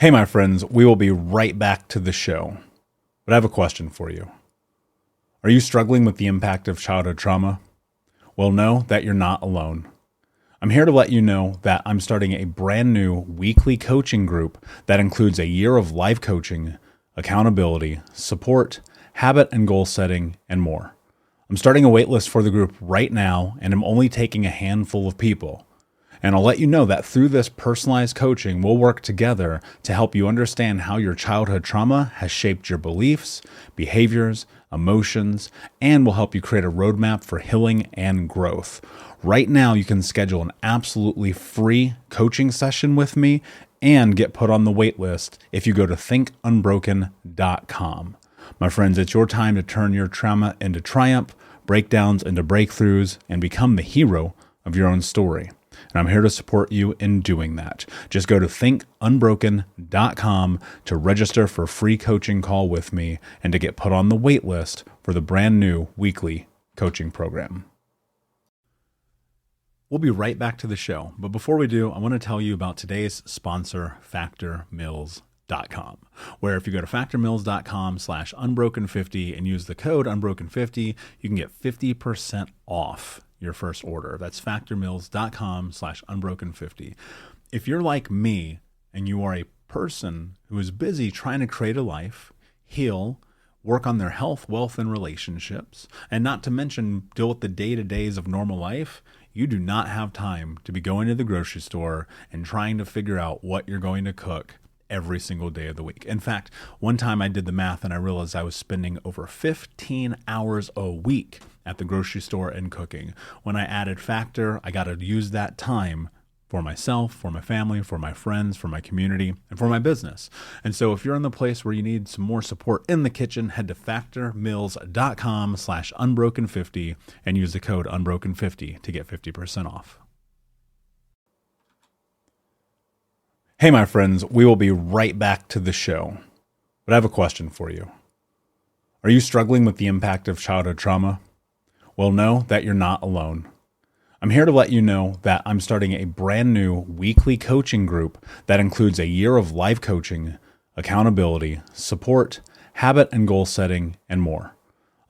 Hey, my friends, we will be right back to the show. But I have a question for you. Are you struggling with the impact of childhood trauma? Well, know that you're not alone. I'm here to let you know that I'm starting a brand new weekly coaching group that includes a year of life coaching, accountability, support, habit and goal setting, and more. I'm starting a waitlist for the group right now, and I'm only taking a handful of people. And I'll let you know that through this personalized coaching, we'll work together to help you understand how your childhood trauma has shaped your beliefs, behaviors, emotions, and will help you create a roadmap for healing and growth. Right now, you can schedule an absolutely free coaching session with me and get put on the wait list if you go to thinkunbroken.com. My friends, it's your time to turn your trauma into triumph, breakdowns into breakthroughs, and become the hero of your own story. And I'm here to support you in doing that. Just go to thinkunbroken.com to register for a free coaching call with me and to get put on the wait list for the brand new weekly coaching program. We'll be right back to the show. But before we do, I want to tell you about today's sponsor, factormeals.com, where if you go to factormeals.com/unbroken50 and use the code unbroken50, you can get 50% off your first order. That's factormeals.com/unbroken50. If you're like me and you are a person who is busy trying to create a life, heal, work on their health, wealth, and relationships, and not to mention deal with the day-to-days of normal life, you do not have time to be going to the grocery store and trying to figure out what you're going to cook every single day of the week. In fact, one time I did the math and I realized I was spending over 15 hours a week at the grocery store and cooking. When I added Factor, I got to use that time for myself, for my family, for my friends, for my community, and for my business. And so if you're in the place where you need some more support in the kitchen, head to factormeals.com/unbroken50 and use the code unbroken50 to get 50% off. Hey, my friends, we will be right back to the show. But I have a question for you. Are you struggling with the impact of childhood trauma? Well, know that you're not alone. I'm here to let you know that I'm starting a brand new weekly coaching group that includes a year of life coaching, accountability, support, habit and goal setting, and more.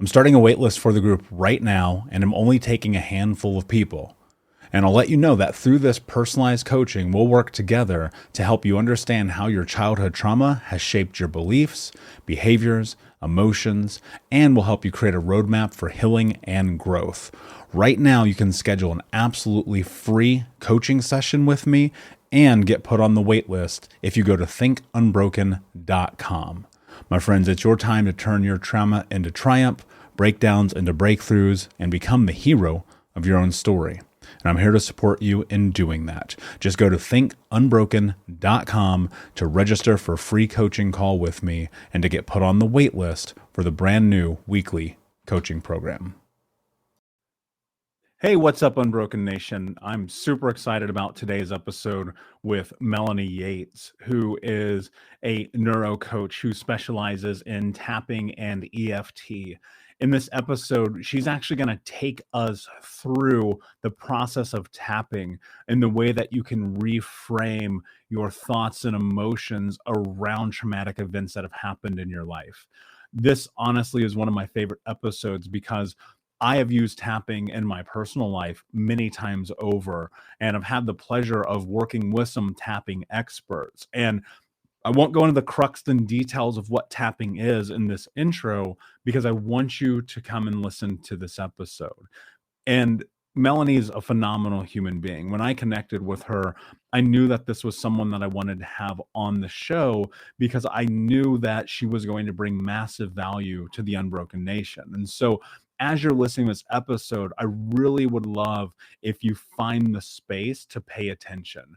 I'm starting a waitlist for the group right now, and I'm only taking a handful of people. And I'll let you know that through this personalized coaching, we'll work together to help you understand how your childhood trauma has shaped your beliefs, behaviors, emotions, and will help you create a roadmap for healing and growth. Right now, you can schedule an absolutely free coaching session with me and get put on the wait list if you go to thinkunbroken.com. My friends, it's your time to turn your trauma into triumph, breakdowns into breakthroughs, and become the hero of your own story. And I'm here to support you in doing that. Just go to thinkunbroken.com to register for a free coaching call with me and to get put on the wait list for the brand new weekly coaching program. Hey, what's up, Unbroken Nation? I'm super excited about today's episode with Melanie Yates, who is a neuro coach who specializes in tapping and EFT. In this episode, she's actually going to take us through the process of tapping and the way that you can reframe your thoughts and emotions around traumatic events that have happened in your life. This honestly is one of my favorite episodes because I have used tapping in my personal life many times over, and I've had the pleasure of working with some tapping experts. And I won't go into the crux and details of what tapping is in this intro because I want you to come and listen to this episode. And Melanie is a phenomenal human being. When I connected with her, I knew that this was someone that I wanted to have on the show because I knew that she was going to bring massive value to the Unbroken Nation. And so as you're listening to this episode, I really would love if you find the space to pay attention.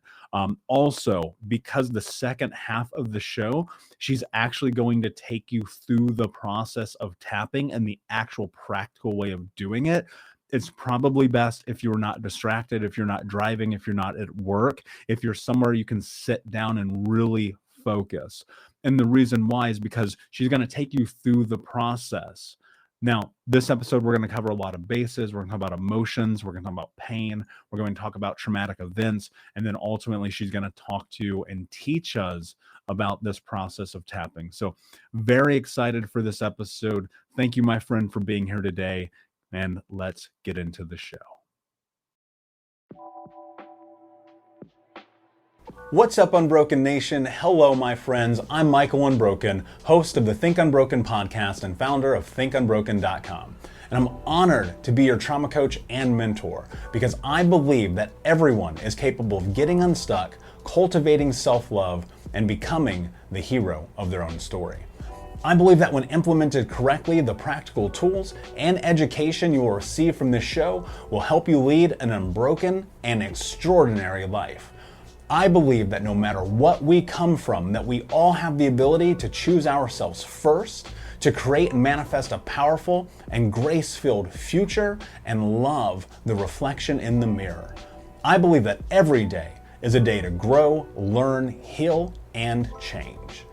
Also, because the second half of the show, she's actually going to take you through the process of tapping and the actual practical way of doing it. It's probably best if you're not distracted, if you're not driving, if you're not at work, if you're somewhere you can sit down and really focus. And the reason why is because she's going to take you through the process Now, this episode, we're going to cover a lot of bases. We're going to talk about emotions. We're going to talk about pain. We're going to talk about traumatic events. And then ultimately, she's going to talk to and teach us about this process of tapping. So very excited for this episode. Thank you, my friend, for being here today. And let's get into the show. What's up, Unbroken Nation? Hello, my friends. I'm Michael Unbroken, host of the Think Unbroken podcast and founder of thinkunbroken.com. And I'm honored to be your trauma coach and mentor because I believe that everyone is capable of getting unstuck, cultivating self-love, and becoming the hero of their own story. I believe that when implemented correctly, the practical tools and education you will receive from this show will help you lead an unbroken and extraordinary life. I believe that no matter what we come from, that we all have the ability to choose ourselves first, to create and manifest a powerful and grace-filled future and love the reflection in the mirror. I believe that every day is a day to grow, learn, heal, and change.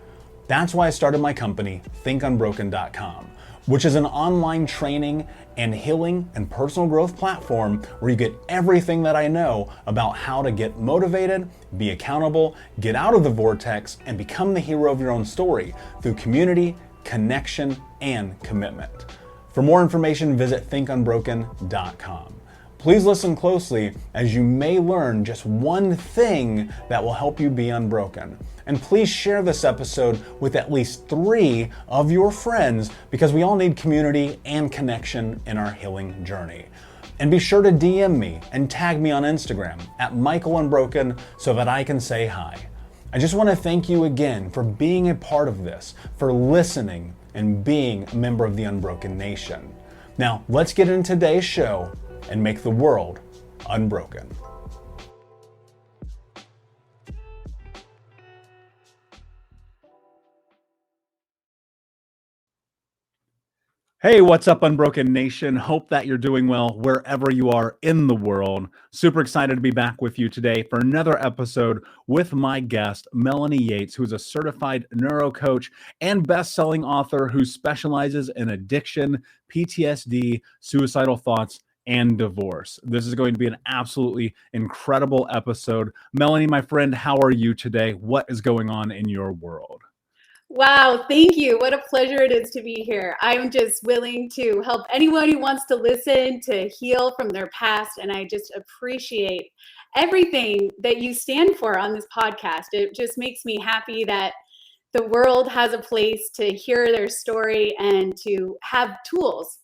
That's why I started my company, thinkunbroken.com, which is an online training and healing and personal growth platform where you get everything that I know about how to get motivated, be accountable, get out of the vortex, and become the hero of your own story through community, connection, and commitment. For more information, visit thinkunbroken.com. Please listen closely as you may learn just one thing that will help you be unbroken. And please share this episode with at least 3 of your friends because we all need community and connection in our healing journey. And be sure to DM me and tag me on Instagram at Michael Unbroken so that I can say hi. I just want to thank you again for being a part of this, for listening and being a member of the Unbroken Nation. Now, let's get into today's show and make the world unbroken. Hey, what's up, Unbroken Nation? Hope that you're doing well wherever you are in the world. Super excited to be back with you today for another episode with my guest, Melanie Yates, who's a certified neuro coach and best-selling author who specializes in addiction, PTSD, suicidal thoughts, and divorce. This is going to be an absolutely incredible episode. Melanie, my friend, how are you today? What is going on in your world? Wow, thank you. What a pleasure it is to be here. I'm just willing to help anyone who wants to listen to heal from their past, and I just appreciate everything that you stand for on this podcast. It just makes me happy that the world has a place to hear their story and to have tools.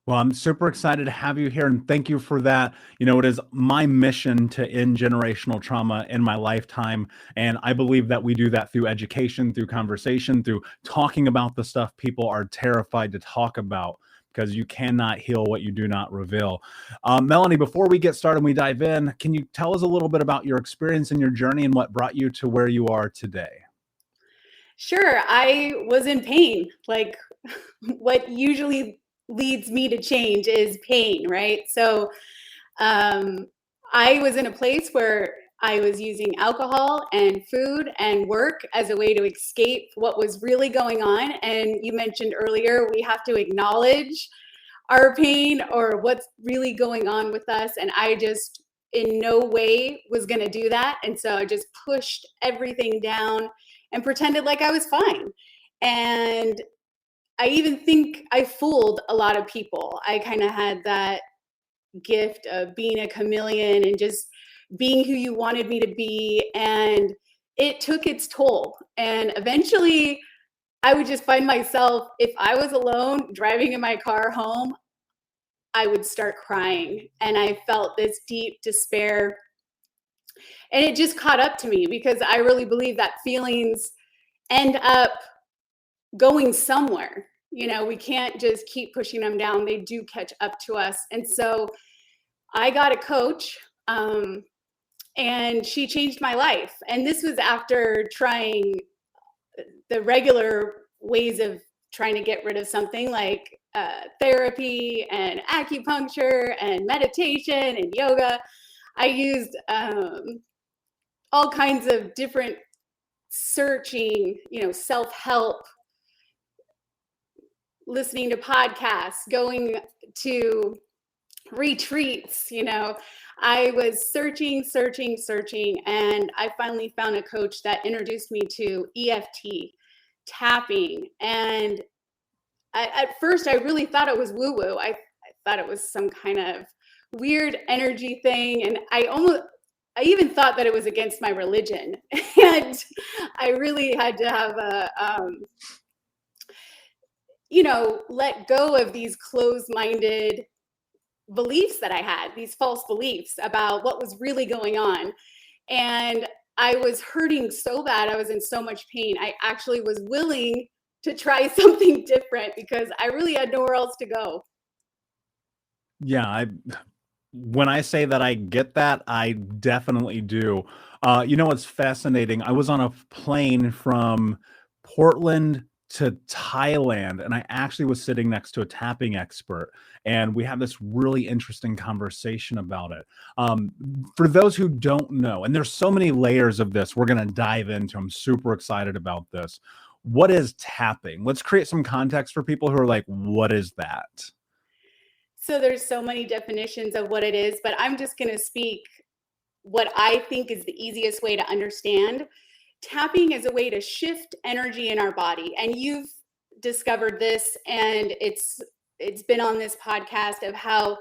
Well, I'm super excited to have you here, and thank you for that. You know, it is my mission to end generational trauma in my lifetime, and I believe that we do that through education, through conversation, through talking about the stuff people are terrified to talk about, because you cannot heal what you do not reveal. Melanie, before we get started and we dive in, can you tell us a little bit about your experience and your journey and what brought you to where you are today? Sure, I was in pain. Like what usually leads me to change is pain, right? So I was in a place where I was using alcohol and food and work as a way to escape what was really going on. And you mentioned earlier, we have to acknowledge our pain or what's really going on with us. And I just in no way was going to do that. And so I just pushed everything down and pretended like I was fine. And I even think I fooled a lot of people. I kind of had that gift of being a chameleon and just being who you wanted me to be. And it took its toll. And eventually, I would just find myself, if I was alone driving in my car home, I would start crying. And I felt this deep despair. And it just caught up to me because I really believe that feelings end up going somewhere. You know, we can't just keep pushing them down. They do catch up to us. And so I got a coach, and she changed my life. And this was after trying the regular ways of trying to get rid of something like therapy and acupuncture and meditation and yoga. I used all kinds of different searching, self-help listening to podcasts, going to retreats, I was searching, and I finally found a coach that introduced me to EFT, tapping. And at first, I really thought it was woo-woo. I thought it was some kind of weird energy thing. And I even thought that it was against my religion. And I really had to have let go of these closed-minded beliefs that I had, these false beliefs about what was really going on. And I was hurting so bad. I was in so much pain. I actually was willing to try something different because I really had nowhere else to go. Yeah, when I say that I get that, I definitely do. What's fascinating? I was on a plane from Portland to Thailand, and I actually was sitting next to a tapping expert, and we had this really interesting conversation about it. For those who don't know, and there's so many layers of this, we're going to dive into. I'm super excited about this. What is tapping? Let's create some context for people who are like, what is that? So there's so many definitions of what it is, but I'm just going to speak what I think is the easiest way to understand. Tapping is a way to shift energy in our body. And you've discovered this, and it's been on this podcast of how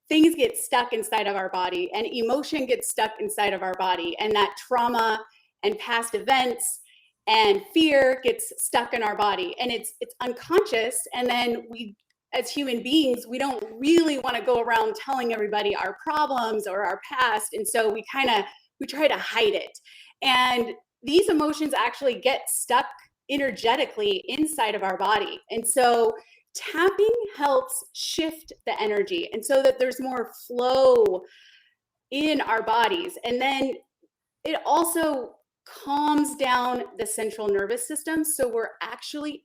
things get stuck inside of our body and emotion gets stuck inside of our body, and that trauma and past events and fear gets stuck in our body, and it's unconscious. And then we, as human beings, we don't really want to go around telling everybody our problems or our past. And so we try to hide it. And these emotions actually get stuck energetically inside of our body. And so tapping helps shift the energy, and so that there's more flow in our bodies. And then it also calms down the central nervous system. So we're actually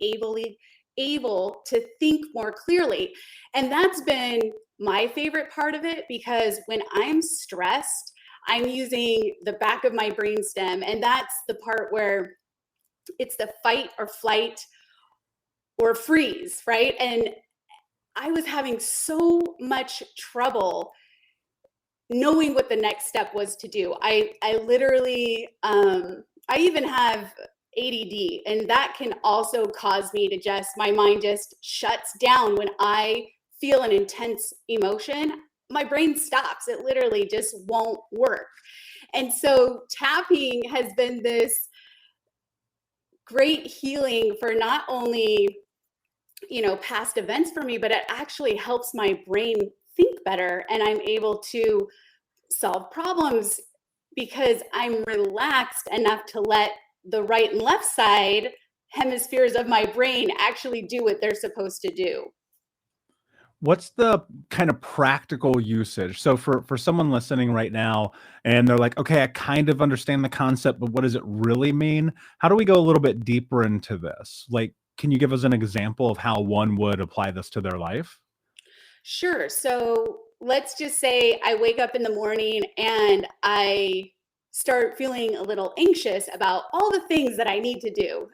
able to think more clearly. And that's been my favorite part of it, because when I'm stressed, I'm using the back of my brainstem, and that's the part where it's the fight or flight or freeze, right? And I was having so much trouble knowing what the next step was to do. I literally, I even have ADD, and that can also cause me to my mind just shuts down when I feel an intense emotion. My brain stops. It literally just won't work. And so tapping has been this great healing for not only, past events for me, but it actually helps my brain think better, and I'm able to solve problems because I'm relaxed enough to let the right and left side hemispheres of my brain actually do what they're supposed to do. What's the kind of practical usage? So for someone listening right now, and they're like, okay, I kind of understand the concept, but what does it really mean? How do we go a little bit deeper into this? Like, can you give us an example of how one would apply this to their life? Sure. So let's just say I wake up in the morning and I start feeling a little anxious about all the things that I need to do.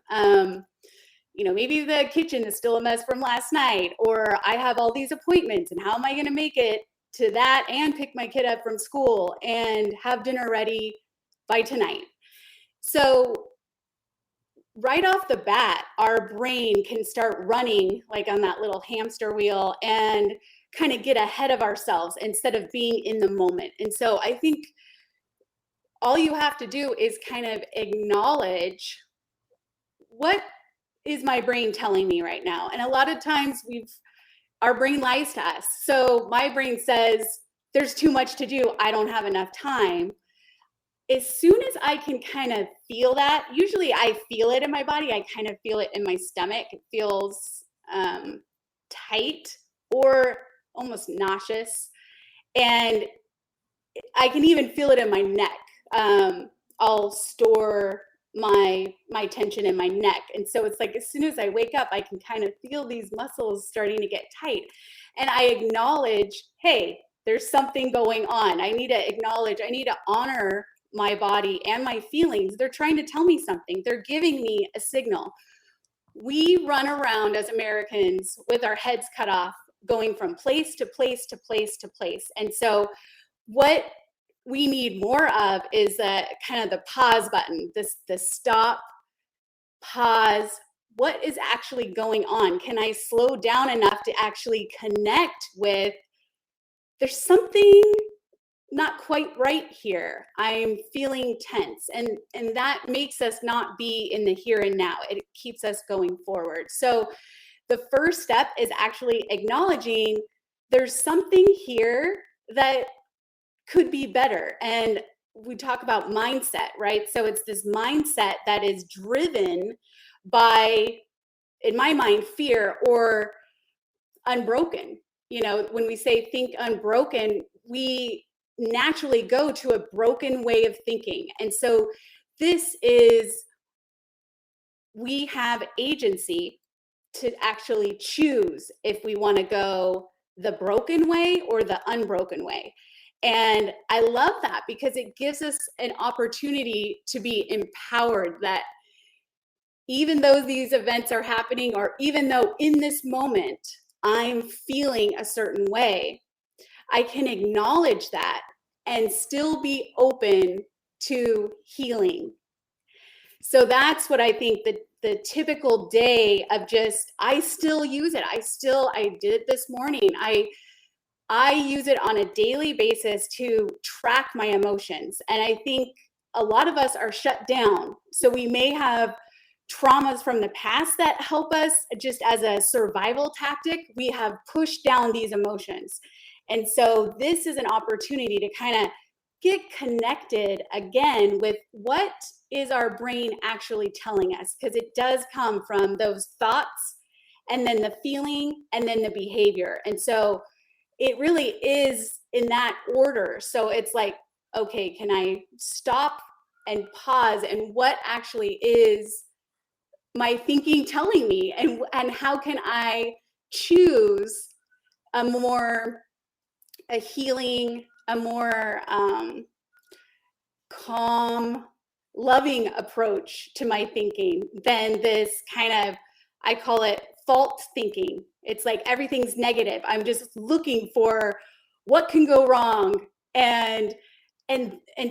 Maybe the kitchen is still a mess from last night, or I have all these appointments, and how am I going to make it to that and pick my kid up from school and have dinner ready by tonight? So right off the bat, our brain can start running like on that little hamster wheel and kind of get ahead of ourselves instead of being in the moment. And so I think all you have to do is kind of acknowledge, what is my brain telling me right now? And a lot of times our brain lies to us. So my brain says, there's too much to do, I don't have enough time. As soon as I can kind of feel that, usually I feel it in my body, I kind of feel it in my stomach. It feels tight or almost nauseous. And I can even feel it in my neck. I'll store my tension in my neck. And so it's like, as soon as I wake up, I can kind of feel these muscles starting to get tight. And I acknowledge, hey, there's something going on. I need to honor my body and my feelings. They're trying to tell me something. They're giving me a signal. we run around as Americans with our heads cut off, going from place to place to place to place. And so what we need more of is that kind of the pause button, the stop, pause. What is actually going on? Can I slow down enough to actually connect with, there's something not quite right here. I'm feeling tense. And that makes us not be in the here and now. It keeps us going forward. So the first step is actually acknowledging there's something here that could be better. And we talk about mindset, right? So it's this mindset that is driven by, in my mind, fear or unbroken. You know, when we say think unbroken, we naturally go to a broken way of thinking. And so this is, we have agency to actually choose if we want to go the broken way or the unbroken way. And I love that because it gives us an opportunity to be empowered, that even though these events are happening, or even though in this moment I'm feeling a certain way, I can acknowledge that and still be open to healing. So that's what I think the typical day of just, I still use it. I did it this morning. I use it on a daily basis to track my emotions. And I think a lot of us are shut down. So we may have traumas from the past that help us just as a survival tactic. We have pushed down these emotions. And so this is an opportunity to kind of get connected again with what is our brain actually telling us, because it does come from those thoughts and then the feeling and then the behavior. And so it really is in that order. So it's like, okay, can I stop and pause, and what actually is my thinking telling me, and how can I choose a healing, a more calm, loving approach to my thinking than this kind of, I call it fault thinking. It's like everything's negative. I'm just looking for what can go wrong. And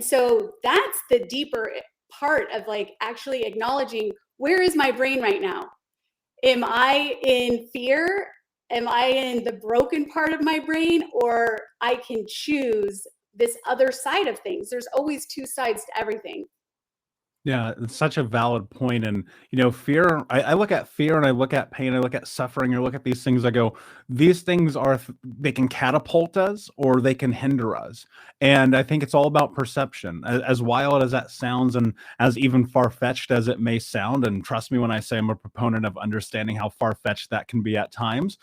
so that's the deeper part of like actually acknowledging, where is my brain right now? Am I in fear? Am I in the broken part of my brain? Or I can choose this other side of things. There's always two sides to everything. Yeah, it's such a valid point. And, fear, I look at fear and I look at pain, I look at suffering, I look at these things, I go, these things they can catapult us or they can hinder us. And I think it's all about perception, as wild as that sounds and as even far-fetched as it may sound. And trust me when I say I'm a proponent of understanding how far-fetched that can be at times.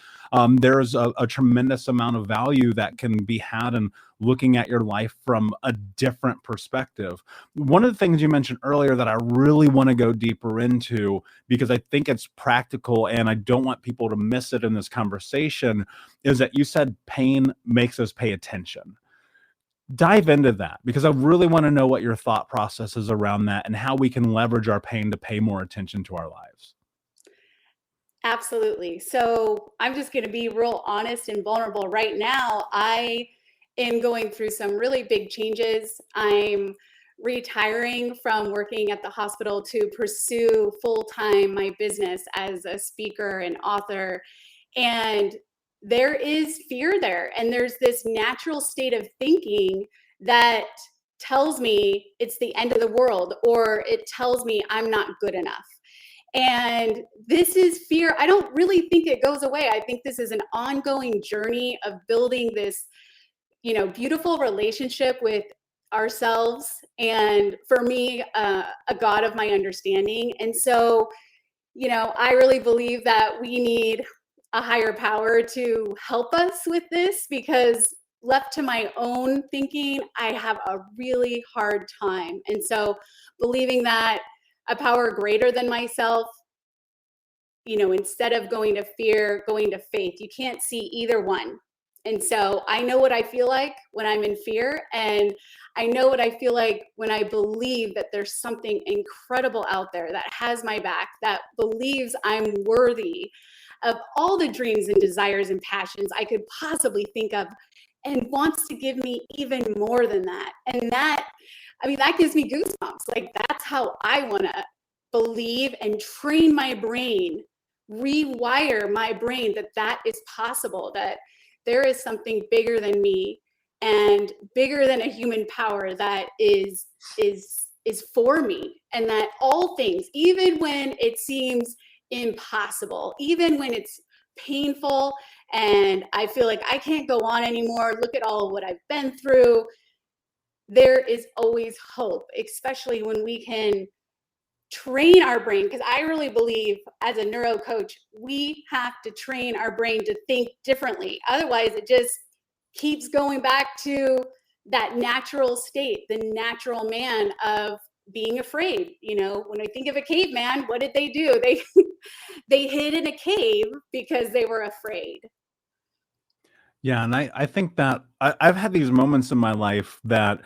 There's a tremendous amount of value that can be had in looking at your life from a different perspective. One of the things you mentioned earlier that I really want to go deeper into, because I think it's practical and I don't want people to miss it in this conversation, is that you said pain makes us pay attention. Dive into that, because I really want to know what your thought process is around that and how we can leverage our pain to pay more attention to our lives. Absolutely. So I'm just going to be real honest and vulnerable right now. I am going through some really big changes. I'm retiring from working at the hospital to pursue full-time my business as a speaker and author. And there is fear there. And there's this natural state of thinking that tells me it's the end of the world, or it tells me I'm not good enough. And this is fear. I don't really think it goes away. I think this is an ongoing journey of building this, beautiful relationship with ourselves. And for me, a God of my understanding. And so, I really believe that we need a higher power to help us with this, because left to my own thinking, I have a really hard time. And so believing that a power greater than myself, instead of going to fear, going to faith. You can't see either one. And so I know what I feel like when I'm in fear, and I know what I feel like when I believe that there's something incredible out there that has my back, that believes I'm worthy of all the dreams and desires and passions I could possibly think of, and wants to give me even more than that. And that, I mean, that gives me goosebumps. Like, that's how I want to believe and train my brain, rewire my brain, that that is possible, that there is something bigger than me and bigger than a human power that is for me, and that all things, even when it seems impossible, even when it's painful and I feel like I can't go on anymore, look at all of what I've been through, there is always hope, especially when we can train our brain. Because I really believe, as a neuro coach, we have to train our brain to think differently. Otherwise, it just keeps going back to that natural state, the natural man of being afraid. You know, when I think of a caveman, what did they do? They hid in a cave because they were afraid. Yeah, and I think that I've had these moments in my life that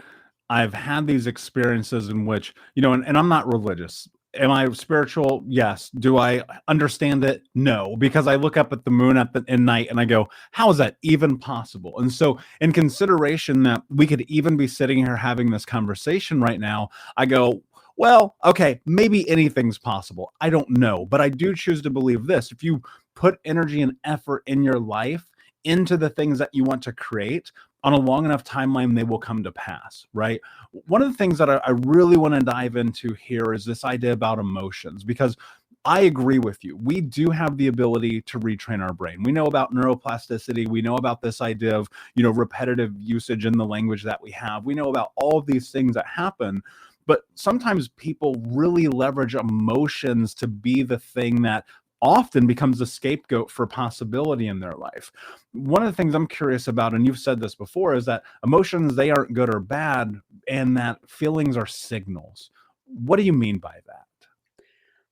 I've had these experiences in which, and I'm not religious. Am I spiritual? Yes. Do I understand it? No, because I look up at the moon in night and I go, how is that even possible? And so, in consideration that we could even be sitting here having this conversation right now, I go, well, okay, maybe anything's possible. I don't know, but I do choose to believe this. If you put energy and effort in your life into the things that you want to create on a long enough timeline, they will come to pass, right? One of the things that I really want to dive into here is this idea about emotions, because I agree with you. We do have the ability to retrain our brain. We know about neuroplasticity. We know about this idea of, repetitive usage in the language that we have. We know about all of these things that happen. But sometimes people really leverage emotions to be the thing that often becomes a scapegoat for possibility in their life. One of the things I'm curious about, and you've said this before, is that emotions, they aren't good or bad, and that feelings are signals. What do you mean by that?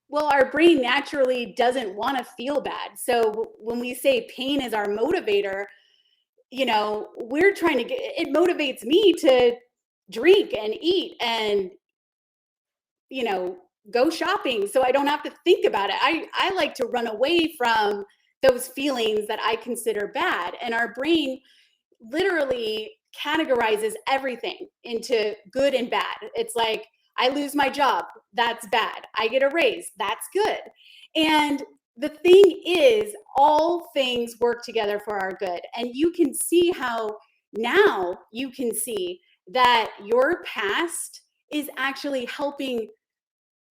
Well, our brain naturally doesn't want to feel bad. So when we say pain is our motivator, we're trying to it motivates me to drink and eat and, go shopping so I don't have to think about it. I like to run away from those feelings that I consider bad. And our brain literally categorizes everything into good and bad. It's like, I lose my job, that's bad. I get a raise, that's good. And the thing is, all things work together for our good. And you can see how now you can see that your past is actually helping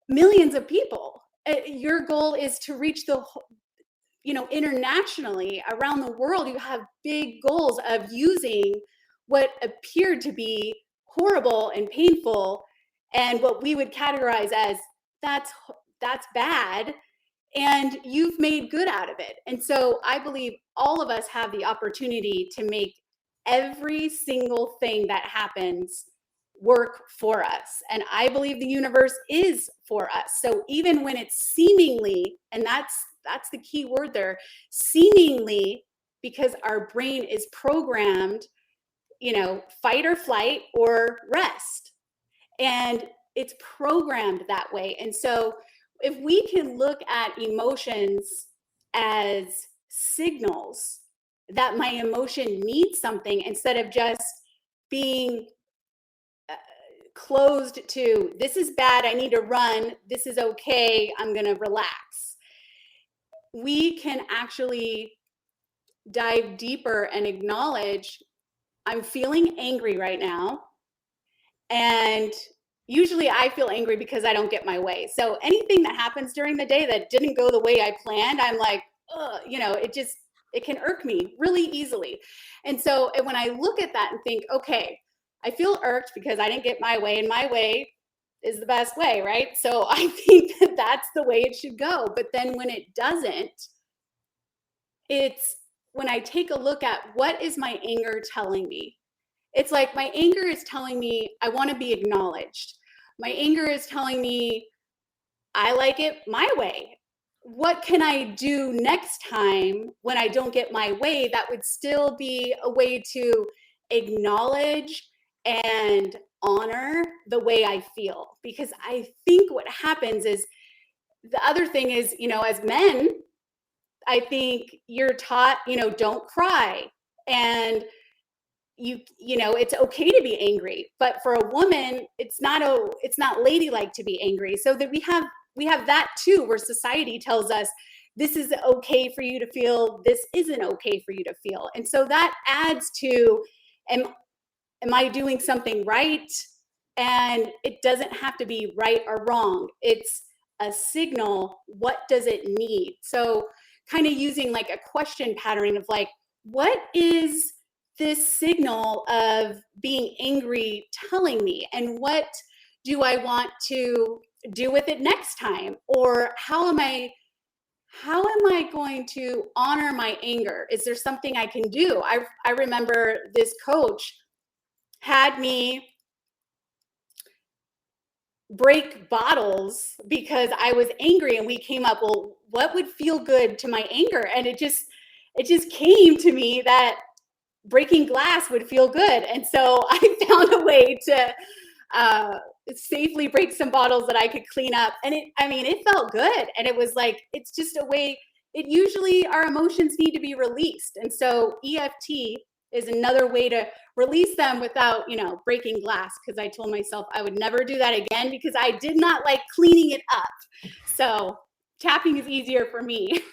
millions of people. Your goal is to reach internationally around the world. You have big goals of using what appeared to be horrible and painful and what we would categorize as that's bad, and you've made good out of it. And so I believe all of us have the opportunity to make every single thing that happens work for us. And I believe the universe is for us. So even when it's seemingly, and that's the key word there, seemingly, because our brain is programmed, fight or flight or rest. And it's programmed that way. And so if we can look at emotions as signals that my emotion needs something, instead of just being closed to, this is bad, I need to run, this is okay, I'm going to relax, we can actually dive deeper and acknowledge, I'm feeling angry right now. And usually I feel angry because I don't get my way. So anything that happens during the day that didn't go the way I planned, I'm like, it can irk me really easily. And so when I look at that and think, okay, I feel irked because I didn't get my way, and my way is the best way, right? So I think that that's the way it should go. But then when it doesn't, it's when I take a look at, what is my anger telling me? It's like, my anger is telling me I want to be acknowledged. My anger is telling me I like it my way. What can I do next time when I don't get my way that would still be a way to acknowledge and honor the way I feel. Because I think what happens is, the other thing is, as men, I think you're taught, don't cry. And it's okay to be angry, but for a woman, it's not ladylike to be angry. So that we have that too, where society tells us this is okay for you to feel, this isn't okay for you to feel. And so that adds to, am I doing something right? And it doesn't have to be right or wrong. It's a signal. What does it need? So kind of using like a question pattern of like, what is this signal of being angry telling me, and what do I want to do with it next time? Or how am I going to honor my anger? Is there something I can do? I remember this coach had me break bottles because I was angry, and we came up, well, what would feel good to my anger? And it just came to me that breaking glass would feel good. And so I found a way to safely break some bottles that I could clean up. And it felt good. And it was like, it's just a way, usually our emotions need to be released. And so EFT is another way to release them without, breaking glass. Because I told myself I would never do that again, because I did not like cleaning it up. So tapping is easier for me.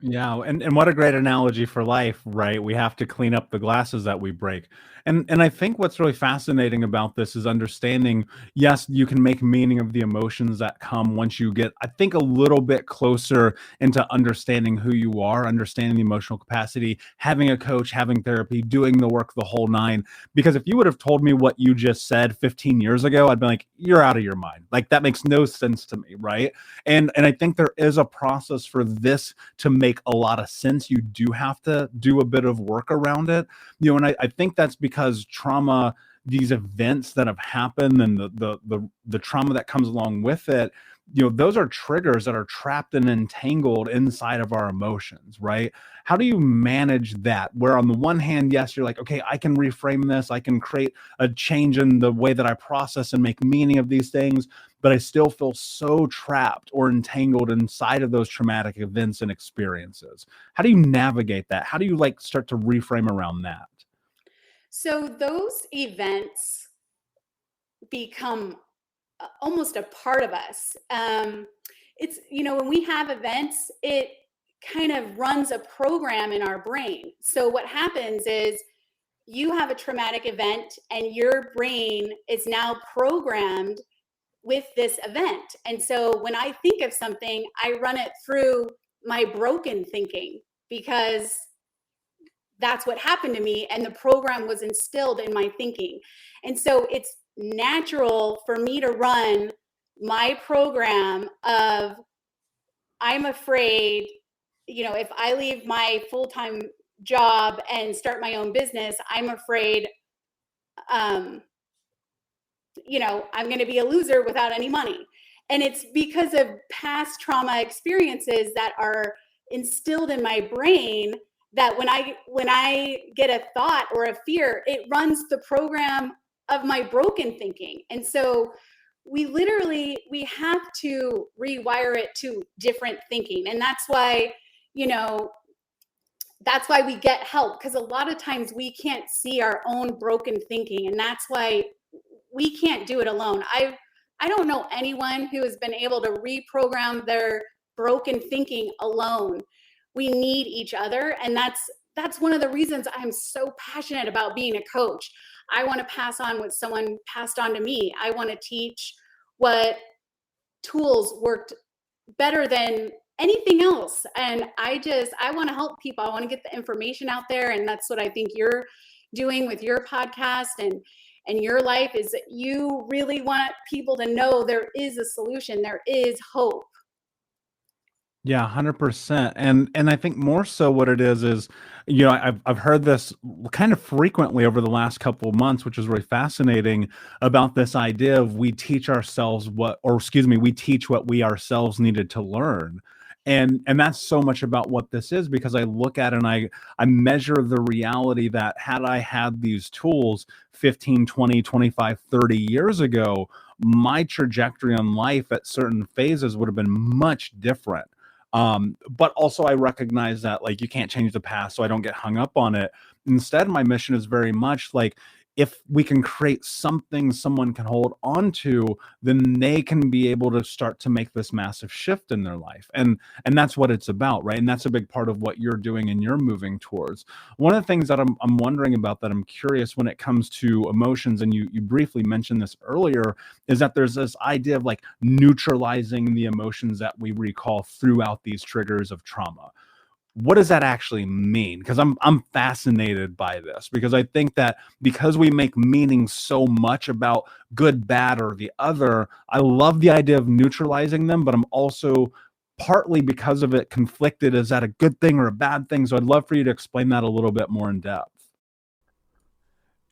Yeah, and what a great analogy for life, right? We have to clean up the glasses that we break. And I think what's really fascinating about this is understanding, yes, you can make meaning of the emotions that come once you get, I think, a little bit closer into understanding who you are, understanding the emotional capacity, having a coach, having therapy, doing the work, the whole nine. Because if you would have told me what you just said 15 years ago, I'd be like, you're out of your mind. Like, that makes no sense to me, right? And I think there is a process for this to make a lot of sense. You do have to do a bit of work around it, and I think that's because trauma, these events that have happened, and the trauma that comes along with it, those are triggers that are trapped and entangled inside of our emotions, right? How do you manage that? Where on the one hand, yes, you're like, okay, I can reframe this, I can create a change in the way that I process and make meaning of these things, but I still feel so trapped or entangled inside of those traumatic events and experiences. How do you navigate that? How do you start to reframe around that? So those events become almost a part of us. It's, when we have events, it kind of runs a program in our brain. So what happens is, you have a traumatic event and your brain is now programmed with this event. And so when I think of something, I run it through my broken thinking, because that's what happened to me, and the program was instilled in my thinking. And so it's natural for me to run my program of, I'm afraid, if I leave my full-time job and start my own business, I'm afraid, I'm going to be a loser without any money. And it's because of past trauma experiences that are instilled in my brain, that when I get a thought or a fear, it runs the program of my broken thinking. And so we have to rewire it to different thinking. And that's why we get help, because a lot of times we can't see our own broken thinking, and that's why we can't do it alone. I don't know anyone who has been able to reprogram their broken thinking alone. We need each other, and that's one of the reasons I'm so passionate about being a coach. I want to pass on what someone passed on to me. I want to teach what tools worked better than anything else. And I want to help people. I want to get the information out there. And that's what I think you're doing with your podcast and your life, is that you really want people to know there is a solution. There is hope. Yeah, 100%. And I think more so what it is, I've heard this kind of frequently over the last couple of months, which is really fascinating, about this idea of we teach what we ourselves needed to learn. And that's so much about what this is, because I look at it and I measure the reality that had I had these tools 15, 20, 25, 30 years ago, my trajectory in life at certain phases would have been much different. But also I recognize that, like, you can't change the past, so I don't get hung up on it. Instead, my mission is very much like, if we can create something someone can hold on to, then they can be able to start to make this massive shift in their life. And that's what it's about, right? And that's a big part of what you're doing and you're moving towards. One of the things that I'm wondering about, that I'm curious when it comes to emotions, and you briefly mentioned this earlier, is that there's this idea of like neutralizing the emotions that we recall throughout these triggers of trauma. What does that actually mean? Because I'm fascinated by this, because I think that because we make meaning so much about good, bad, or the other, I love the idea of neutralizing them, but I'm also partly, because of it, conflicted. Is that a good thing or a bad thing? So I'd love for you to explain that a little bit more in depth.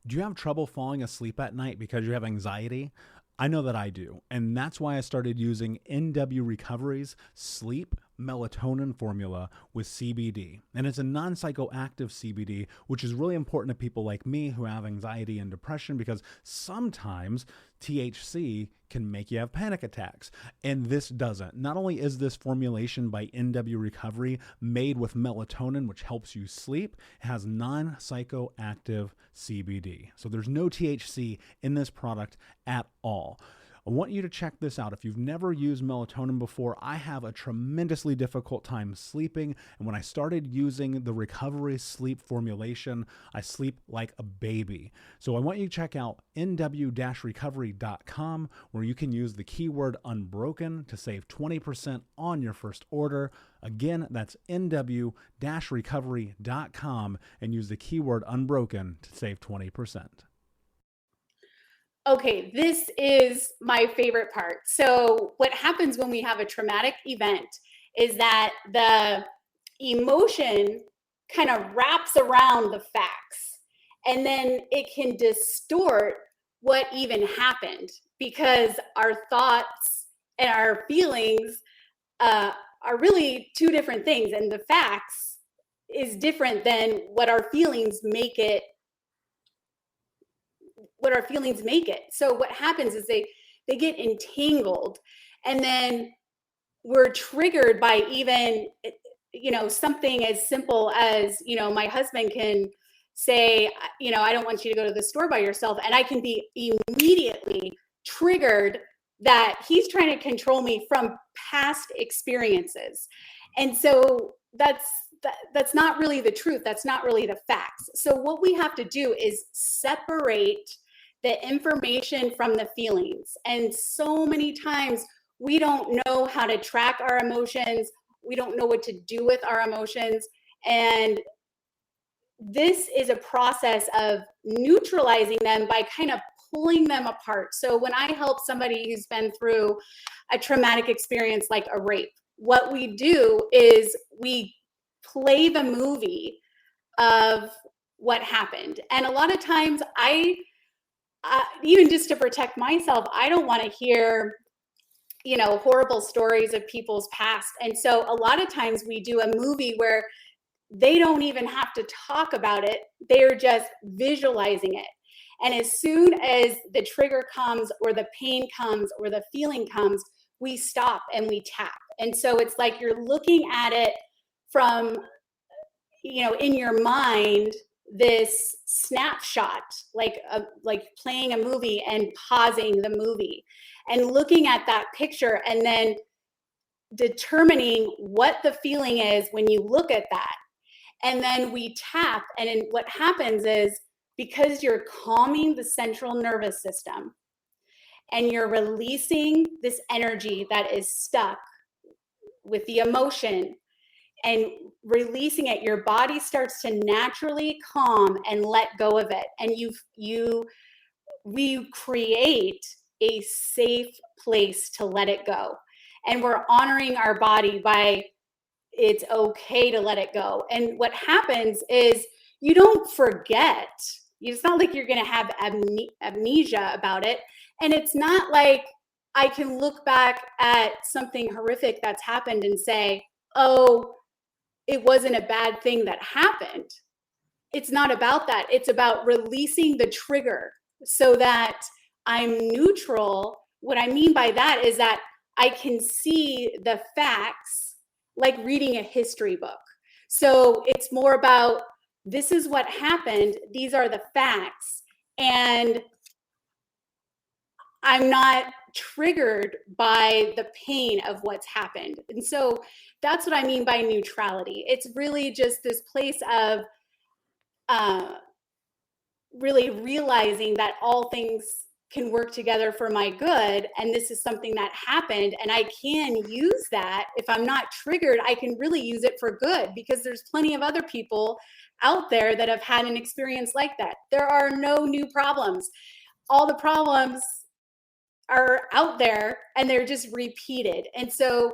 Do you have trouble falling asleep at night because you have anxiety? I know that I do, and that's why I started using NW Recovery's sleep melatonin formula with CBD. And it's a non-psychoactive CBD, which is really important to people like me who have anxiety and depression, because sometimes THC can make you have panic attacks, and this doesn't. Not only is this formulation by NW Recovery made with melatonin, which helps you sleep, it has non-psychoactive CBD. So there's no THC in this product at all. I want you to check this out. If you've never used melatonin before, I have a tremendously difficult time sleeping. And when I started using the Recovery Sleep formulation, I sleep like a baby. So I want you to check out nw-recovery.com, where you can use the keyword unbroken to save 20% on your first order. Again, that's nw-recovery.com, and use the keyword unbroken to save 20%. Okay, this is my favorite part. So what happens when we have a traumatic event is that the emotion kind of wraps around the facts, and then it can distort what even happened, because our thoughts and our feelings are really two different things, and the facts is different than what our feelings make it. So what happens is they get entangled, and then we're triggered by even, something as simple as, my husband can say, I don't want you to go to the store by yourself. And I can be immediately triggered that he's trying to control me from past experiences. And so that's not really the truth. That's not really the facts. So what we have to do is separate the information from the feelings. And so many times we don't know how to track our emotions. We don't know what to do with our emotions. And this is a process of neutralizing them by kind of pulling them apart. So when I help somebody who's been through a traumatic experience like a rape, what we do is we play the movie of what happened. And a lot of times even just to protect myself, I don't want to hear, horrible stories of people's past. And so a lot of times we do a movie where they don't even have to talk about it. They're just visualizing it. And as soon as the trigger comes, or the pain comes, or the feeling comes, we stop and we tap. And so it's like you're looking at it from, in your mind, this snapshot, like playing a movie and pausing the movie and looking at that picture, and then determining what the feeling is when you look at that. And then we tap, and then what happens is, because you're calming the central nervous system and you're releasing this energy that is stuck with the emotion, and releasing it, your body starts to naturally calm and let go of it. And we create a safe place to let it go. And we're honoring our body by, it's okay to let it go. And what happens is you don't forget. It's not like you're going to have amnesia about it. And it's not like I can look back at something horrific that's happened and say, oh, it wasn't a bad thing that happened. It's not about that. It's about releasing the trigger so that I'm neutral. What I mean by that is that I can see the facts like reading a history book. So it's more about, this is what happened. These are the facts. And I'm not triggered by the pain of what's happened. And so that's what I mean by neutrality. It's really just this place of really realizing that all things can work together for my good. And this is something that happened. And I can use that. If I'm not triggered, I can really use it for good, because there's plenty of other people out there that have had an experience like that. There are no new problems. All the problems are out there and they're just repeated. And so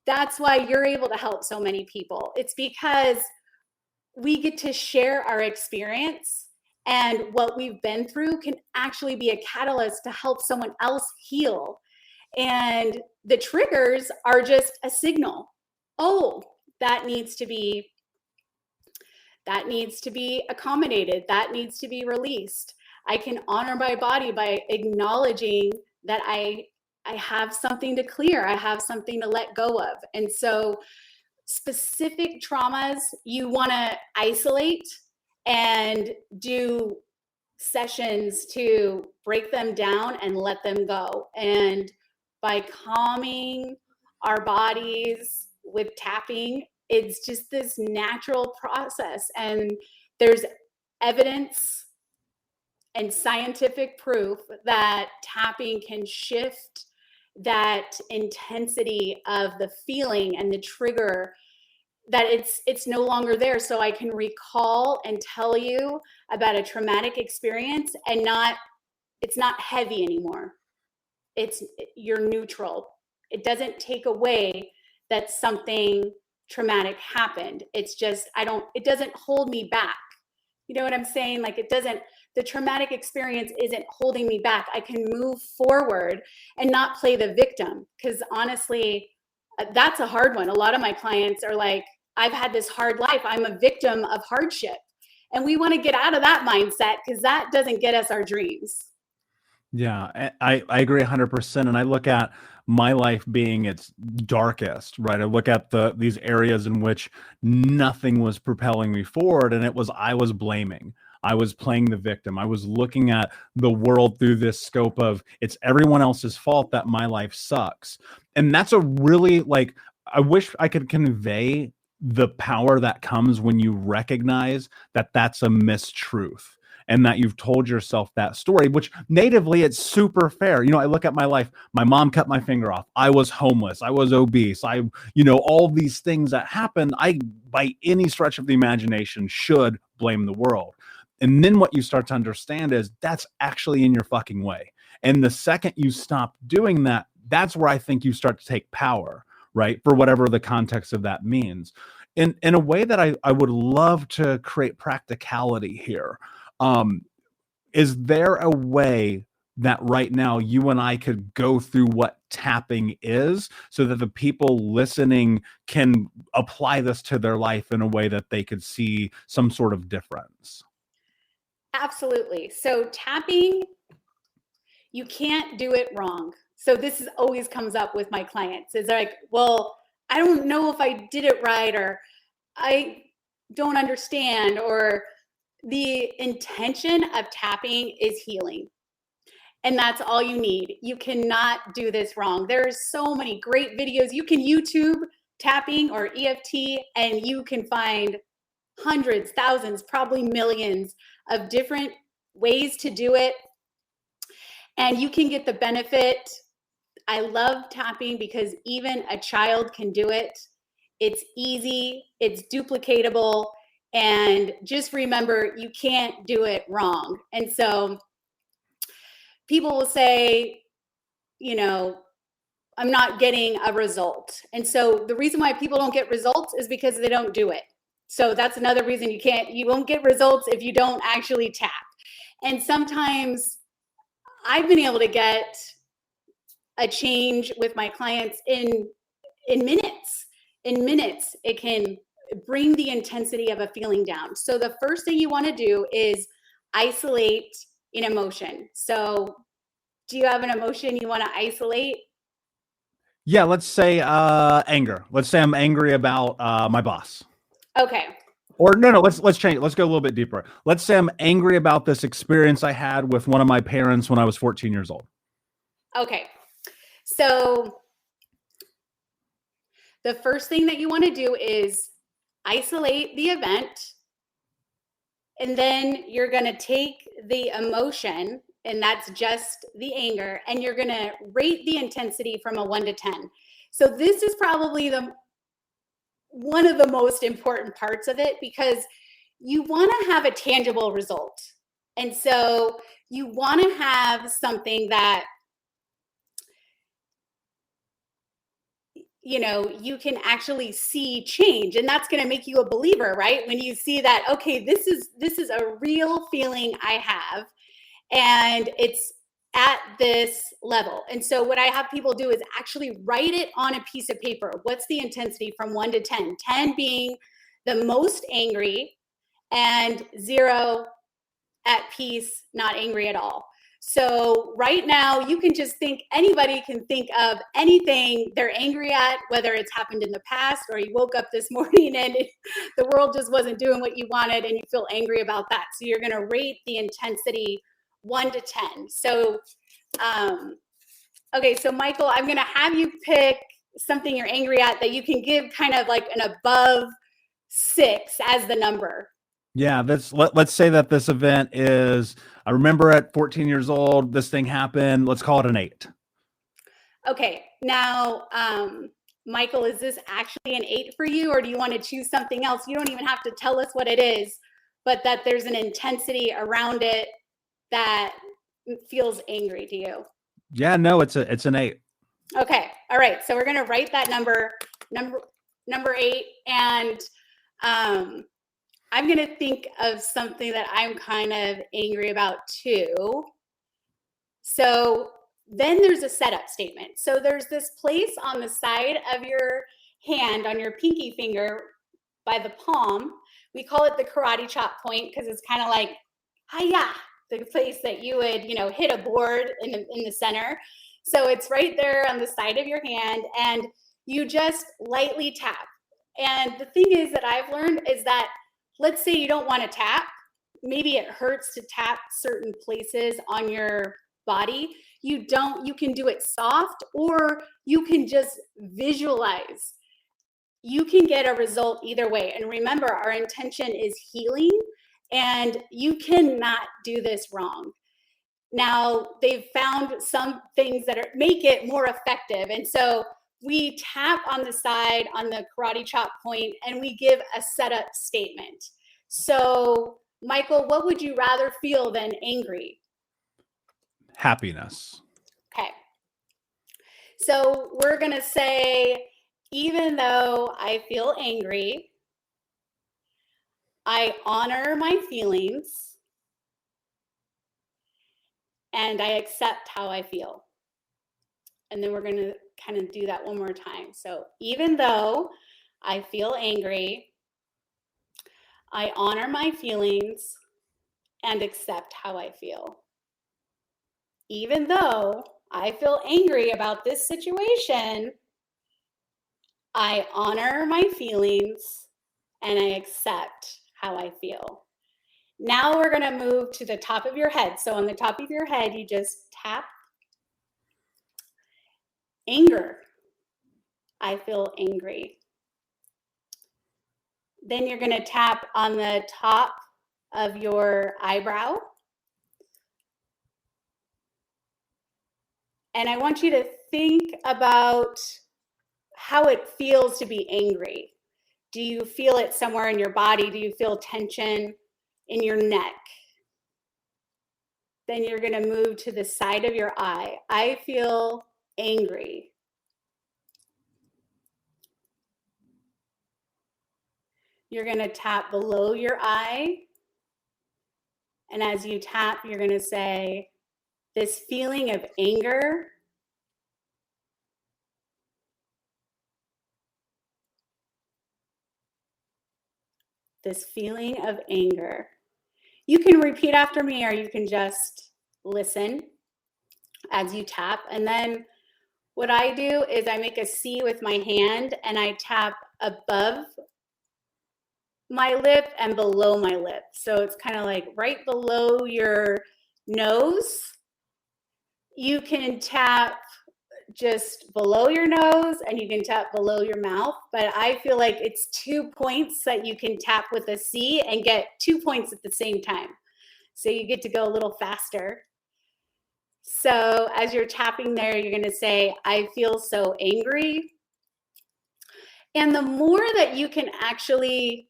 that's why you're able to help so many people. It's because we get to share our experience, and what we've been through can actually be a catalyst to help someone else heal. And the triggers are just a signal. Oh, that needs to be accommodated. That needs to be released. I can honor my body by acknowledging that I have something to clear. I have something to let go of. And so specific traumas, you want to isolate and do sessions to break them down and let them go. And by calming our bodies with tapping, it's just this natural process. And there's evidence and scientific proof that tapping can shift that intensity of the feeling and the trigger, that it's no longer there. So I can recall and tell you about a traumatic experience, and it's not heavy anymore. You're neutral. It doesn't take away that something traumatic happened. It's just, it doesn't hold me back. You know what I'm saying? Like, the traumatic experience isn't holding me back. I can move forward and not play the victim. Because honestly, that's a hard one. A lot of my clients are like, I've had this hard life. I'm a victim of hardship. And we want to get out of that mindset, because that doesn't get us our dreams. Yeah, I agree 100%. And I look at my life being its darkest, right? I look at these areas in which nothing was propelling me forward, and I was blaming. I was playing the victim. I was looking at the world through this scope of, it's everyone else's fault that my life sucks. And that's a really, like, I wish I could convey the power that comes when you recognize that that's a mistruth, and that you've told yourself that story, which natively it's super fair. I look at my life, my mom cut my finger off. I was homeless. I was obese. All these things that happened, I, by any stretch of the imagination, should blame the world. And then what you start to understand is that's actually in your fucking way. And the second you stop doing that, that's where I think you start to take power, right? For whatever the context of that means. In a way that I would love to create practicality here. Is there a way that right now you and I could go through what tapping is, so that the people listening can apply this to their life in a way that they could see some sort of difference? Absolutely. So tapping, you can't do it wrong. So this always comes up with my clients. It's like, well, I don't know if I did it right, or I don't understand, or the intention of tapping is healing. And that's all you need. You cannot do this wrong. There's so many great videos. You can YouTube tapping or EFT, and you can find hundreds, thousands, probably millions of different ways to do it. And you can get the benefit. I love tapping because even a child can do it. It's easy, it's duplicatable, and just remember, you can't do it wrong. And so people will say, I'm not getting a result. And so the reason why people don't get results is because they don't do it. So that's another reason you won't get results if you don't actually tap. And sometimes I've been able to get a change with my clients in minutes. In minutes, it can bring the intensity of a feeling down. So the first thing you want to do is isolate an emotion. So do you have an emotion you want to isolate? Yeah, let's say anger. Let's say I'm angry about my boss. Okay. Or no, let's change it. Let's go a little bit deeper. Let's say I'm angry about this experience I had with one of my parents when I was 14 years old. Okay. So the first thing that you want to do is isolate the event, and then you're going to take the emotion, and that's just the anger, and you're going to rate the intensity from a 1 to 10. So this is probably one of the most important parts of it, because you want to have a tangible result. And so you want to have something that you can actually see change, and that's going to make you a believer, right? When you see that, okay, this is a real feeling I have, and it's at this level. And so what I have people do is actually write it on a piece of paper. What's the intensity from 1 to 10? 10 being the most angry, and 0 at peace, not angry at all. So right now, you can just anybody can think of anything they're angry at, whether it's happened in the past or you woke up this morning and the world just wasn't doing what you wanted and you feel angry about that. So you're going to rate the intensity 1 to 10. So, okay, so Michael, I'm going to have you pick something you're angry at that you can give kind of like an above 6 as the number. Yeah, let's say that this event is, I remember at 14 years old, this thing happened. Let's call it an 8. Okay, now, Michael, is this actually an 8 for you, or do you want to choose something else? You don't even have to tell us what it is, but that there's an intensity around it that feels angry to you. Yeah, no, it's an 8. Okay, all right. So we're gonna write that number 8, and I'm going to think of something that I'm kind of angry about too. So then there's a setup statement. So there's this place on the side of your hand, on your pinky finger by the palm. We call it the karate chop point because it's kind of like, hi-ya, the place that you would, hit a board in the center. So it's right there on the side of your hand, and you just lightly tap. And the thing is that I've learned is that, let's say you don't want to tap. Maybe it hurts to tap certain places on your body. You can do it soft, or you can just visualize. You can get a result either way. And remember, our intention is healing, and you cannot do this wrong. Now, they've found some things that make it more effective. And so we tap on the side on the karate chop point, and we give a setup statement. So, Michael, what would you rather feel than angry? Happiness. Okay. So we're going to say, even though I feel angry, I honor my feelings and I accept how I feel. And then we're going to kind of do that one more time. So even though I feel angry, I honor my feelings and accept how I feel. Even though I feel angry about this situation, I honor my feelings and I accept how I feel. Now we're going to move to the top of your head. So on the top of your head, you just tap anger. I feel angry. Then you're going to tap on the top of your eyebrow. And I want you to think about how it feels to be angry. Do you feel it somewhere in your body? Do you feel tension in your neck? Then you're going to move to the side of your eye. I feel angry. You're going to tap below your eye. And as you tap, you're going to say, this feeling of anger this feeling of anger. You can repeat after me, or you can just listen as you tap. And then what I do is I make a C with my hand and I tap above my lip and below my lip. So it's kind of like right below your nose. You can tap just below your nose and you can tap below your mouth, but I feel like it's 2 points that you can tap with a C and get 2 points at the same time. So you get to go a little faster. So as you're tapping there, you're going to say, I feel so angry. And the more that you can actually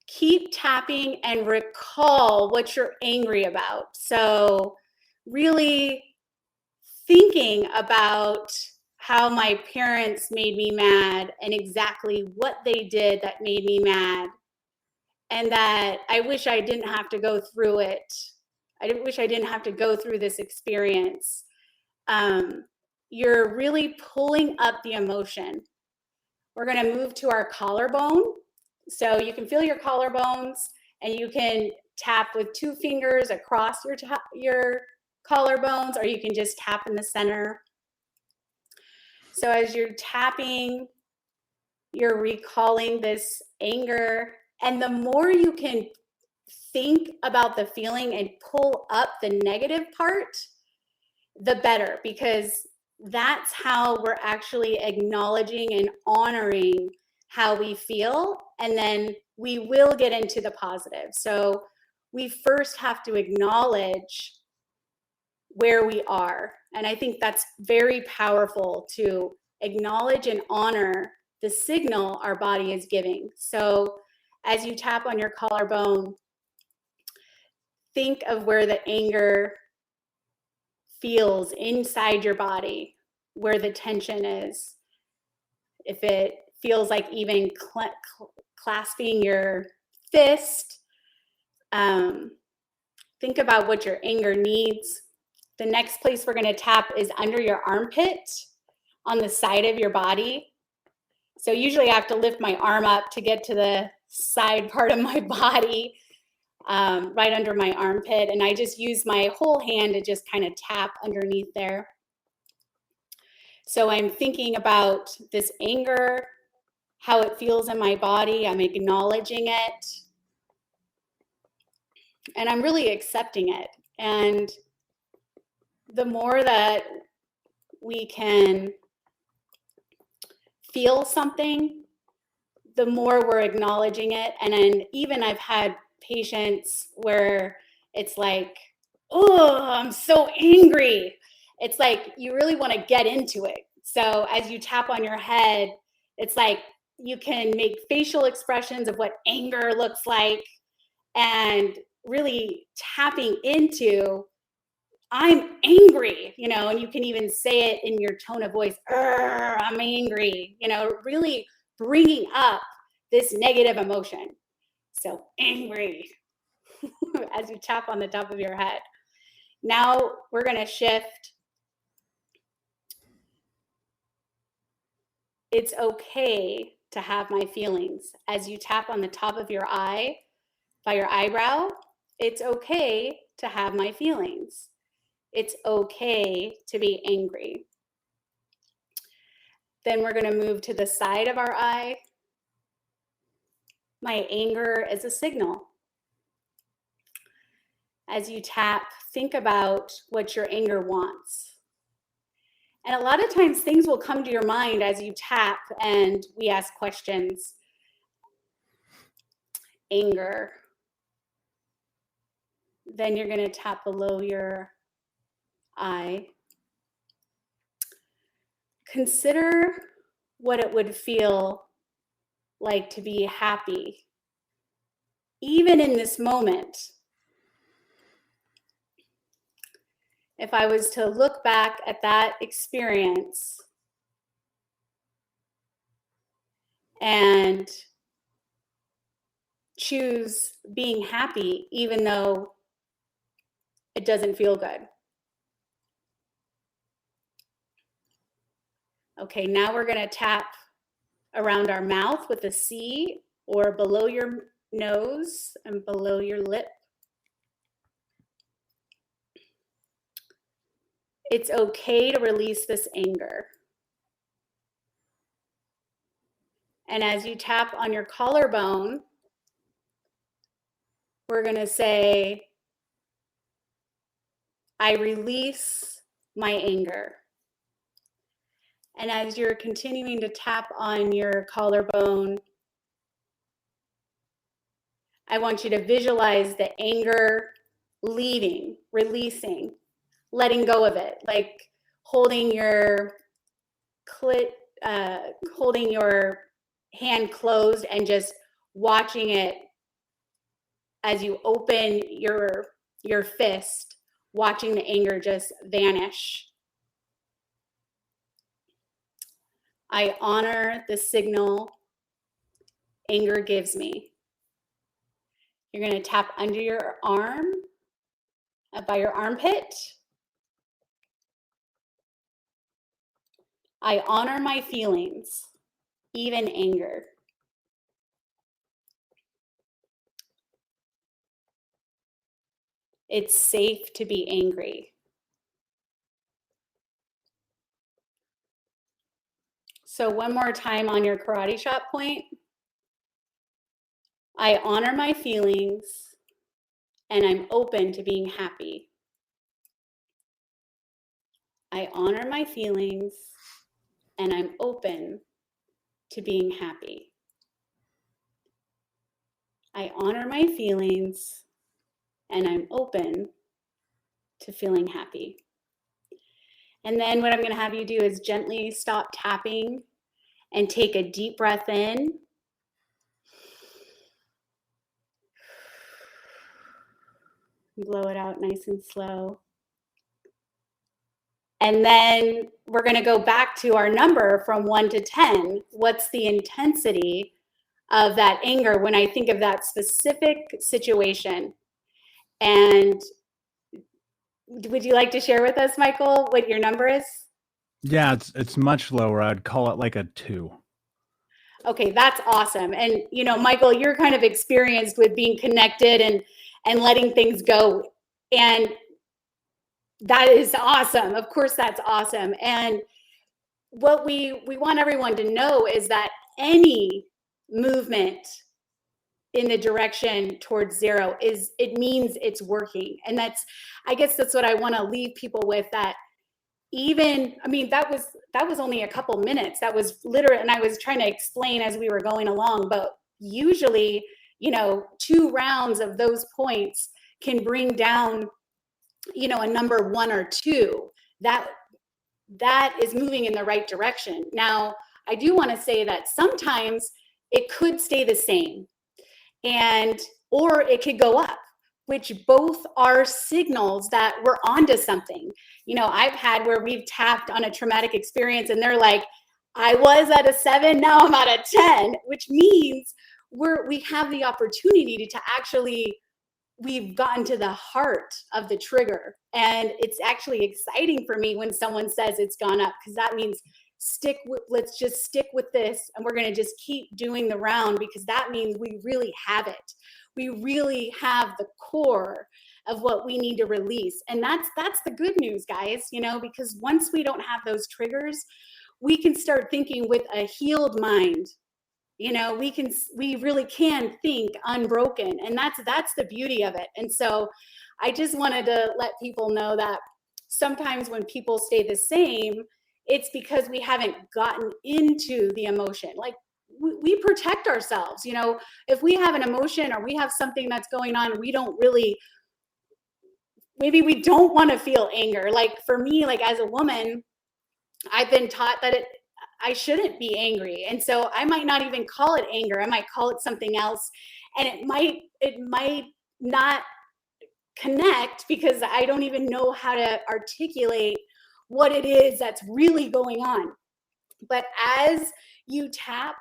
keep tapping and recall what you're angry about. So really thinking about how my parents made me mad and exactly what they did that made me mad, and that I wish I didn't have to go through it. I wish I didn't have to go through this experience. You're really pulling up the emotion. We're going to move to our collarbone. So you can feel your collarbones and you can tap with 2 fingers across your collarbones, or you can just tap in the center. So as you're tapping, you're recalling this anger. And the more you can think about the feeling and pull up the negative part, the better, because that's how we're actually acknowledging and honoring how we feel. And then we will get into the positive. So we first have to acknowledge where we are. And I think that's very powerful, to acknowledge and honor the signal our body is giving. So as you tap on your collarbone, think of where the anger feels inside your body, where the tension is. If it feels like even clasping your fist, think about what your anger needs. The next place we're going to tap is under your armpit on the side of your body. So usually I have to lift my arm up to get to the side part of my body, right under my armpit. And I just use my whole hand to just kind of tap underneath there. So I'm thinking about this anger, how it feels in my body. I'm acknowledging it. And I'm really accepting it. And the more that we can feel something, the more we're acknowledging it. And then even I've had patients where it's like, oh, I'm so angry. It's like you really want to get into it. So as you tap on your head, it's like you can make facial expressions of what anger looks like, and really tapping into, I'm angry, and you can even say it in your tone of voice, I'm angry, really bringing up this negative emotion. So angry, as you tap on the top of your head. Now we're going to shift. It's okay to have my feelings. As you tap on the top of your eye, by your eyebrow, it's okay to have my feelings. It's okay to be angry. Then we're going to move to the side of our eye. My anger is a signal. As you tap, think about what your anger wants. And a lot of times things will come to your mind as you tap and we ask questions. Anger. Then you're going to tap below your eye. Consider what it would feel like to be happy, even in this moment. If I was to look back at that experience and choose being happy, even though it doesn't feel good. Okay, now we're going to tap around our mouth with a C or below your nose and below your lip. It's okay to release this anger. And as you tap on your collarbone, we're going to say, I release my anger. And as you're continuing to tap on your collarbone, I want you to visualize the anger leaving, releasing, letting go of it, like holding your holding your hand closed and just watching it as you open your fist, watching the anger just vanish. I honor the signal anger gives me. You're going to tap under your arm, by your armpit. I honor my feelings, even anger. It's safe to be angry. So one more time on your karate chop point. I honor my feelings and I'm open to being happy. I honor my feelings and I'm open to being happy. I honor my feelings and I'm open to feeling happy. And then what I'm going to have you do is gently stop tapping and take a deep breath in. Blow it out nice and slow. And then we're going to go back to our number from 1 to 10. What's the intensity of that anger when I think of that specific situation? And would you like to share with us, Michael, what your number is? Yeah, it's much lower. I'd call it like a 2. Okay, that's awesome. And you know, Michael, you're kind of experienced with being connected and letting things go. And that is awesome. Of course, that's awesome. And what we want everyone to know is that any movement in the direction towards zero it means it's working. And I guess that's what I want to leave people with, that even, I mean, that was only a couple minutes. That was literally, and I was trying to explain as we were going along, but usually, 2 rounds of those points can bring down, a number 1 or 2 that is moving in the right direction. Now, I do want to say that sometimes it could stay the same or it could go up, which both are signals that we're onto something. I've had where we've tapped on a traumatic experience and they're like, I was at a 7, now I'm at a 10, which means we have the opportunity to actually, we've gotten to the heart of the trigger. And it's actually exciting for me when someone says it's gone up, because that means let's just stick with this and we're going to just keep doing the round, because that means we really have it. We really have the core of what we need to release. And that's the good news, guys, because once we don't have those triggers, we can start thinking with a healed mind. We really can think unbroken, and that's the beauty of it. And so I just wanted to let people know that sometimes when people stay the same, it's because we haven't gotten into the emotion. Like we protect ourselves, if we have an emotion or we have something that's going on, maybe we don't want to feel anger. Like for me, like as a woman, I've been taught that I shouldn't be angry. And so I might not even call it anger. I might call it something else. And it might not connect because I don't even know how to articulate what it is that's really going on. But as you tap,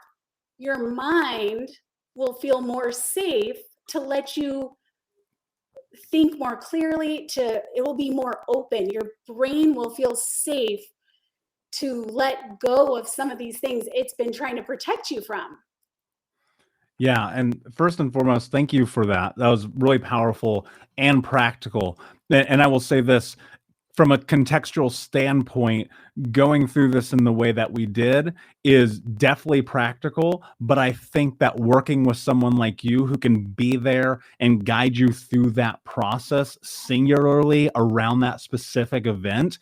your mind will feel more safe to let you think more clearly, it will be more open. Your brain will feel safe to let go of some of these things it's been trying to protect you from. Yeah. And first and foremost, thank you for that. That was really powerful and practical. And I will say this from a contextual standpoint, going through this in the way that we did is definitely practical. But I think that working with someone like you who can be there and guide you through that process singularly around that specific event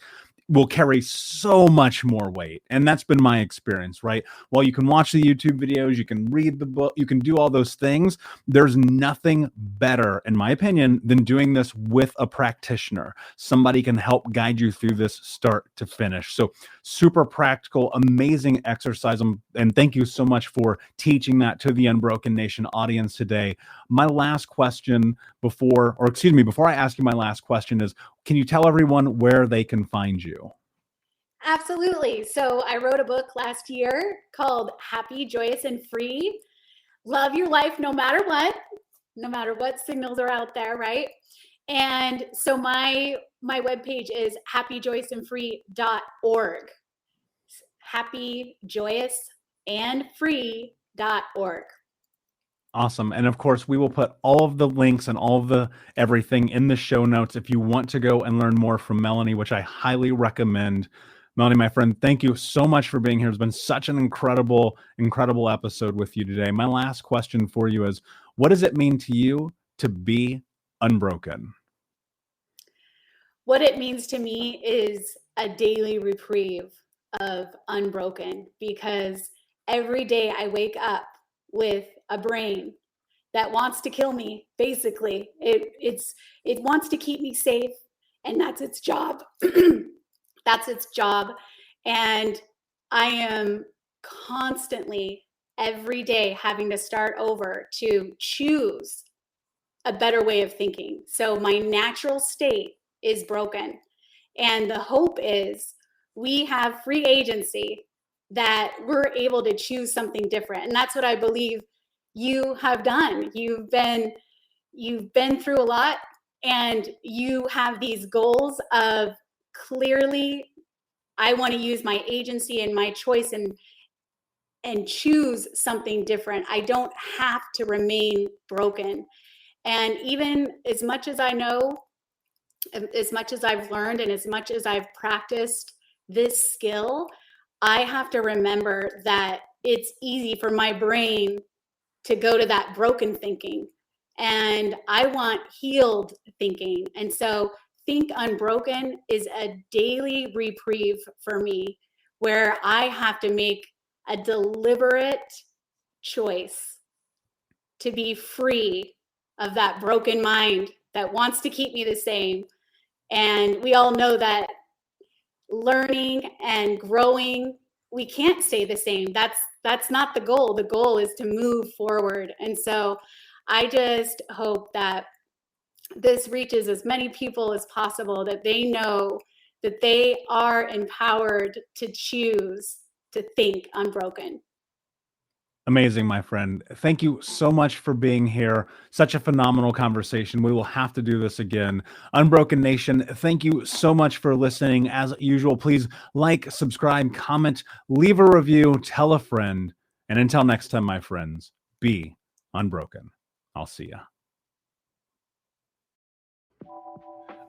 will carry so much more weight. And that's been my experience, right? While you can watch the YouTube videos, you can read the book, you can do all those things, there's nothing better, in my opinion, than doing this with a practitioner. Somebody can help guide you through this start to finish. So super practical, amazing exercise. And thank you so much for teaching that to the Unbroken Nation audience today. My last question before I ask you my last question is, can you tell everyone where they can find you? Absolutely. So I wrote a book last year called Happy, Joyous, and Free. Love your life no matter what signals are out there, right? And so my webpage is happyjoyousandfree.org. Happy, joyous, and free.org. Awesome. And of course, we will put all of the links and all of the everything in the show notes if you want to go and learn more from Melanie, which I highly recommend. Melanie, my friend, thank you so much for being here. It's been such an incredible episode with you today. My last question for you is, what does it mean to you to be unbroken? What it means to me is a daily reprieve of unbroken, because every day I wake up with a brain that wants to kill me. Basically, it wants to keep me safe, and that's its job. That's its job. And I am constantly every day having to start over to choose a better way of thinking. So my natural state is broken. And the hope is we have free agency, that we're able to choose something different. And that's what I believe you have done. You've been through a lot, and you have these goals of, clearly, I want to use my agency and my choice and choose something different. I don't have to remain broken. And even as much as I know, as much as I've learned, and as much as I've practiced this skill, I have to remember that it's easy for my brain to go to that broken thinking. And I want healed thinking. And so Think Unbroken is a daily reprieve for me, where I have to make a deliberate choice to be free of that broken mind that wants to keep me the same. And we all know that learning and growing, we can't stay the same. That's not the goal. The goal is to move forward. And so I just hope that this reaches as many people as possible, that they know that they are empowered to choose to think unbroken. Amazing, my friend. Thank you so much for being here. Such a phenomenal conversation. We will have to do this again. Unbroken Nation, thank you so much for listening. As usual, please like, subscribe, comment, leave a review, tell a friend. And until next time, my friends, be unbroken. I'll see ya.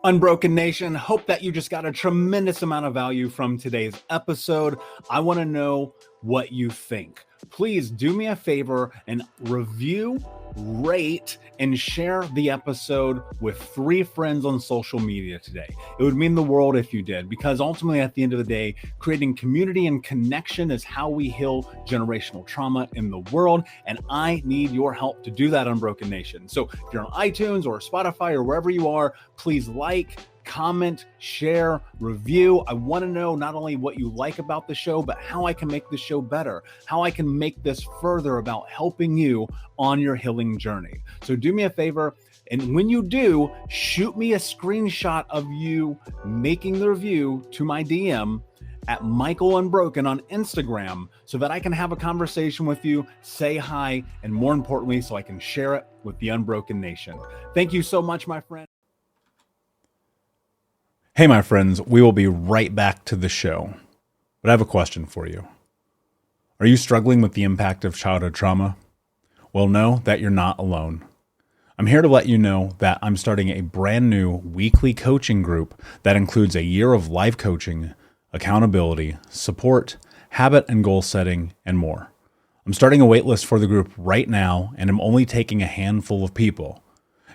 Unbroken Nation, hope that you just got a tremendous amount of value from today's episode. I want to know what you think. Please do me a favor and review, rate, and share the episode with 3 friends on social media today. It would mean the world if you did, because ultimately at the end of the day, creating community and connection is how we heal generational trauma in the world. And I need your help to do that, Unbroken Nation. So if you're on iTunes or Spotify or wherever you are, please like, comment, share, review. I want to know not only what you like about the show, but how I can make the show better, how I can make this further about helping you on your healing journey. So do me a favor, and when you do, shoot me a screenshot of you making the review to my DM at Michael Unbroken on Instagram, so that I can have a conversation with you, say hi, and more importantly, so I can share it with the Unbroken Nation. Thank you so much, my friend. Hey, my friends, we will be right back to the show. But I have a question for you. Are you struggling with the impact of childhood trauma? well, know that you're not alone. I'm here to let you know that I'm starting a brand new weekly coaching group that includes a year of life coaching, accountability, support, habit and goal setting, and more. I'm starting a waitlist for the group right now, and I'm only taking a handful of people.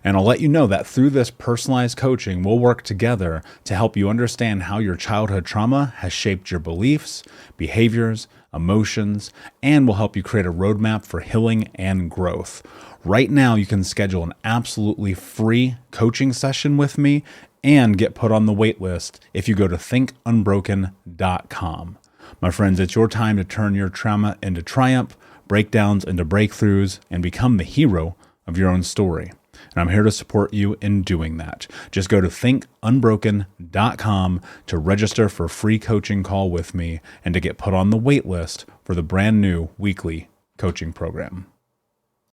And I'll let you know that through this personalized coaching, we'll work together to help you understand how your childhood trauma has shaped your beliefs, behaviors, emotions, and will help you create a roadmap for healing and growth. Right now, you can schedule an absolutely free coaching session with me and get put on the wait list if you go to thinkunbroken.com. My friends, it's your time to turn your trauma into triumph, breakdowns into breakthroughs, and become the hero of your own story. And I'm here to support you in doing that. Just go to thinkunbroken.com to register for a free coaching call with me and to get put on the wait list for the brand new weekly coaching program.